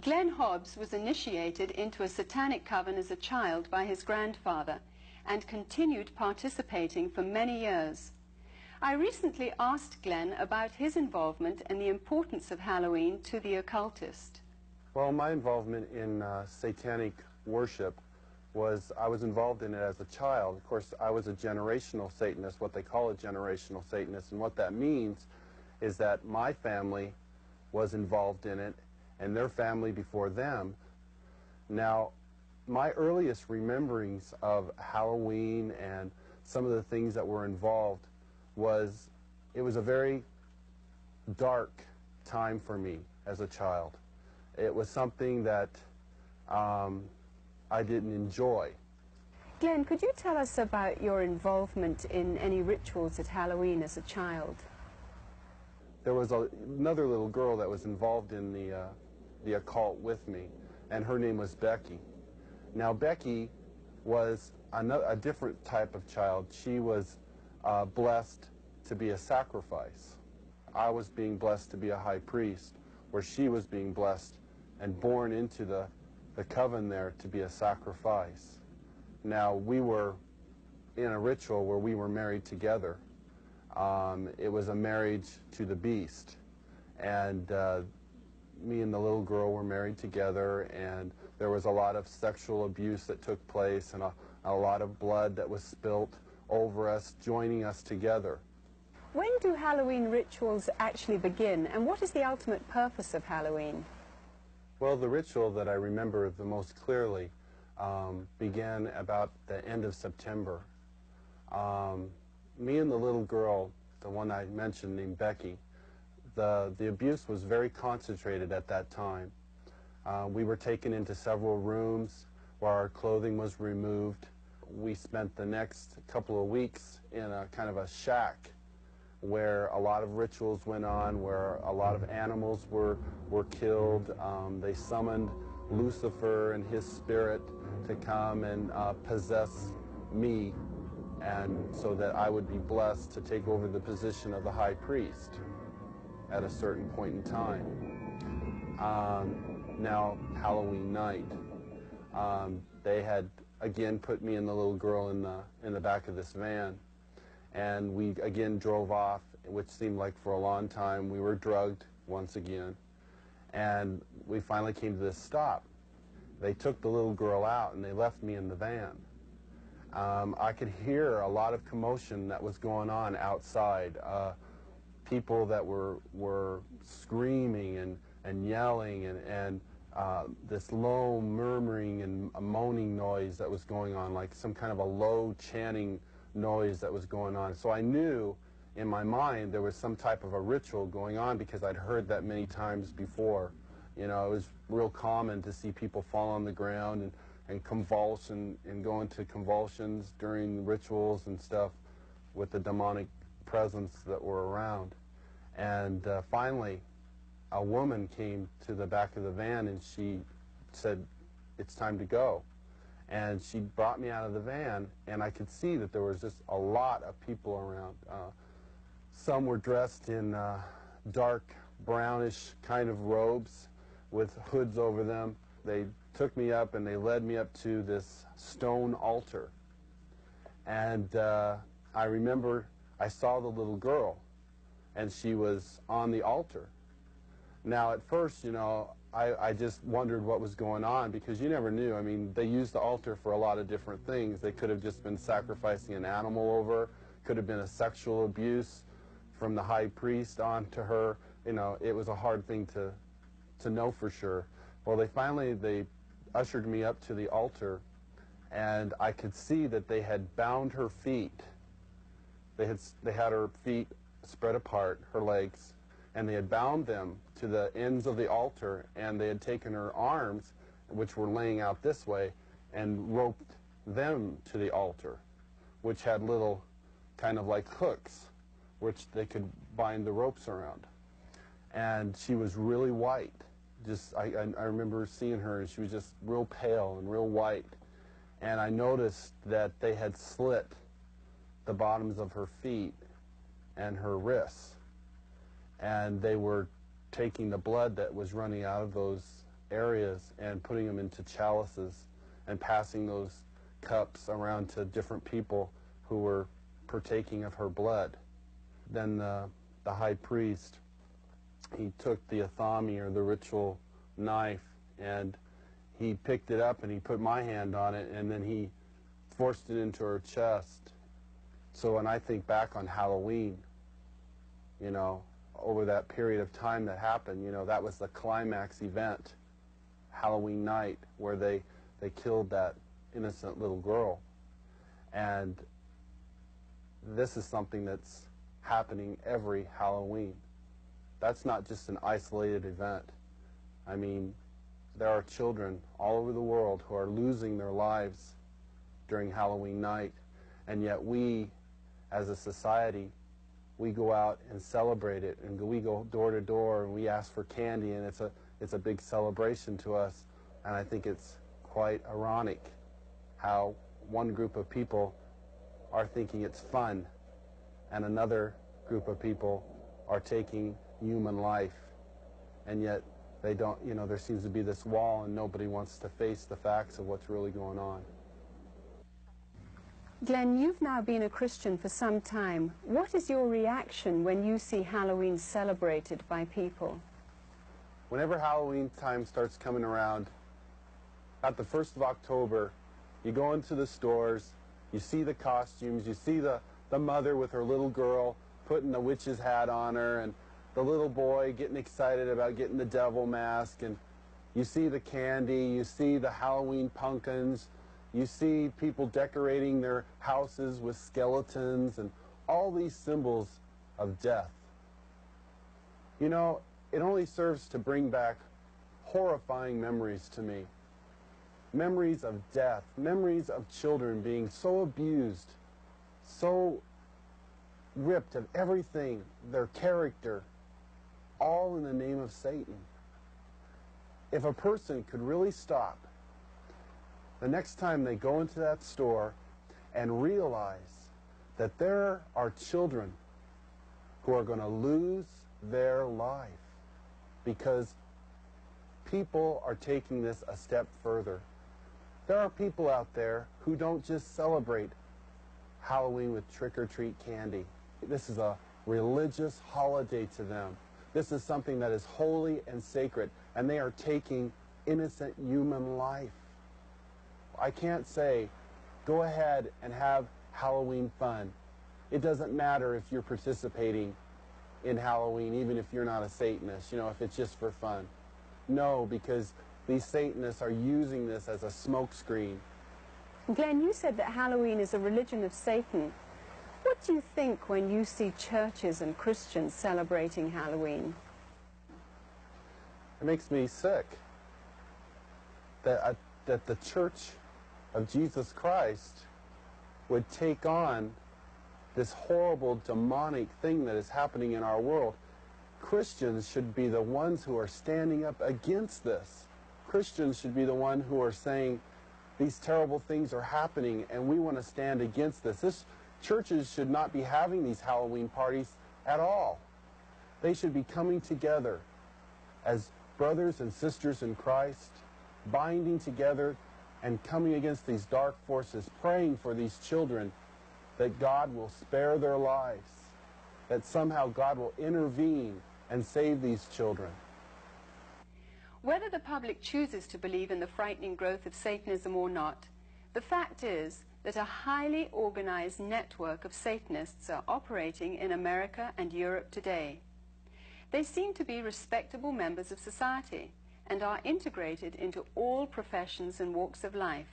Glenn Hobbs was initiated into a satanic coven as a child by his grandfather and continued participating for many years. I recently asked Glenn about his involvement and the importance of Halloween to the occultist. Well, my involvement in satanic worship was, I was involved in it as a child. Of course, I was a generational Satanist, what they call a generational Satanist, and what that means is that my family was involved in it and their family before them. Now, my earliest rememberings of Halloween and some of the things that were involved was, it was a very dark time for me as a child. It was something that I didn't enjoy. Glenn, could you tell us about your involvement in any rituals at Halloween as a child? There was another little girl that was involved in the occult with me, and her name was Becky. Now, Becky was a different type of child. She was blessed to be a sacrifice. I was being blessed to be a high priest, where she was being blessed and born into the coven there to be a sacrifice. Now, we were in a ritual where we were married together. It was a marriage to the beast, and me and the little girl were married together, and there was a lot of sexual abuse that took place and a lot of blood that was spilt over us, joining us together. When do Halloween rituals actually begin, and what is the ultimate purpose of Halloween? Well, the ritual that I remember the most clearly began about the end of September. Me and the little girl, the one I mentioned named Becky, the abuse was very concentrated at that time. We were taken into several rooms where our clothing was removed. We spent the next couple of weeks in a kind of a shack where a lot of rituals went on, where a lot of animals were killed. They summoned Lucifer and his spirit to come and possess me, and so that I would be blessed to take over the position of the high priest at a certain point in time. Now, Halloween night, they had again put me and the little girl in the back of this van, and we again drove off, which seemed like for a long time. We were drugged once again, and we finally came to this stop. They took the little girl out and they left me in the van. I could hear a lot of commotion that was going on outside. People that were screaming and yelling, and this low murmuring and moaning noise that was going on, like some kind of a low chanting noise that was going on. So I knew in my mind there was some type of a ritual going on, because I'd heard that many times before. You know, it was real common to see people fall on the ground and convulse and go into convulsions during rituals and stuff with the demonic presence that were around. And finally, a woman came to the back of the van and she said, "It's time to go." And she brought me out of the van, and I could see that there was just a lot of people around. Some were dressed in dark brownish kind of robes with hoods over them. They took me up and they led me up to this stone altar. And I remember I saw the little girl, and she was on the altar. Now, at first, you know, I just wondered what was going on, because you never knew. I mean, they used the altar for a lot of different things. They could have just been sacrificing an animal over, could have been a sexual abuse from the high priest onto her. You know, it was a hard thing to know for sure. Well, they ushered me up to the altar, and I could see that they had bound her feet. They had her feet spread apart, her legs, and they had bound them to the ends of the altar, and they had taken her arms, which were laying out this way, and roped them to the altar, which had little kind of like hooks, which they could bind the ropes around. And she was really white. I remember seeing her, and she was just real pale and real white. And I noticed that they had slit the bottoms of her feet and her wrists, and they were taking the blood that was running out of those areas and putting them into chalices and passing those cups around to different people who were partaking of her blood. Then the high priest, he took the athami, or the ritual knife, and he picked it up and he put my hand on it, and then he forced it into her chest. So when I think back on Halloween, you know, over that period of time that happened, you know, that was the climax event, Halloween night, where they killed that innocent little girl. And this is something that's happening every Halloween. That's not just an isolated event. I mean, there are children all over the world who are losing their lives during Halloween night, and yet we, as a society, we go out and celebrate it, and we go door to door and we ask for candy, and it's a big celebration to us. And I think it's quite ironic how one group of people are thinking it's fun and another group of people are taking human life, and yet they don't, you know, there seems to be this wall and nobody wants to face the facts of what's really going on. Glenn, you've now been a Christian for some time. What is your reaction when you see Halloween celebrated by people? Whenever Halloween time starts coming around, at the 1st of October, you go into the stores, you see the costumes, you see the mother with her little girl putting the witch's hat on her, and the little boy getting excited about getting the devil mask, and you see the candy, you see the Halloween pumpkins, you see people decorating their houses with skeletons and all these symbols of death. You know, it only serves to bring back horrifying memories to me. Memories of death, memories of children being so abused, so ripped of everything, their character, all in the name of Satan. If a person could really stop the next time they go into that store and realize that there are children who are going to lose their life because people are taking this a step further. There are people out there who don't just celebrate Halloween with trick-or-treat candy. This is a religious holiday to them. This is something that is holy and sacred, and they are taking innocent human life. I can't say, go ahead and have Halloween fun. It doesn't matter if you're participating in Halloween, even if you're not a Satanist, you know, if it's just for fun. No, because these Satanists are using this as a smokescreen. Glenn, you said that Halloween is a religion of Satan. What do you think when you see churches and Christians celebrating Halloween? It makes me sick that the Church of Jesus Christ would take on this horrible demonic thing that is happening in our world. Christians should be the ones who are standing up against this. Christians should be the ones who are saying these terrible things are happening and we want to stand against this. Churches should not be having these Halloween parties at all. They should be coming together as brothers and sisters in Christ, binding together and coming against these dark forces, praying for these children that God will spare their lives, that somehow God will intervene and save these children. Whether the public chooses to believe in the frightening growth of Satanism or not, the fact is that a highly organized network of Satanists are operating in America and Europe today. They seem to be respectable members of society and are integrated into all professions and walks of life.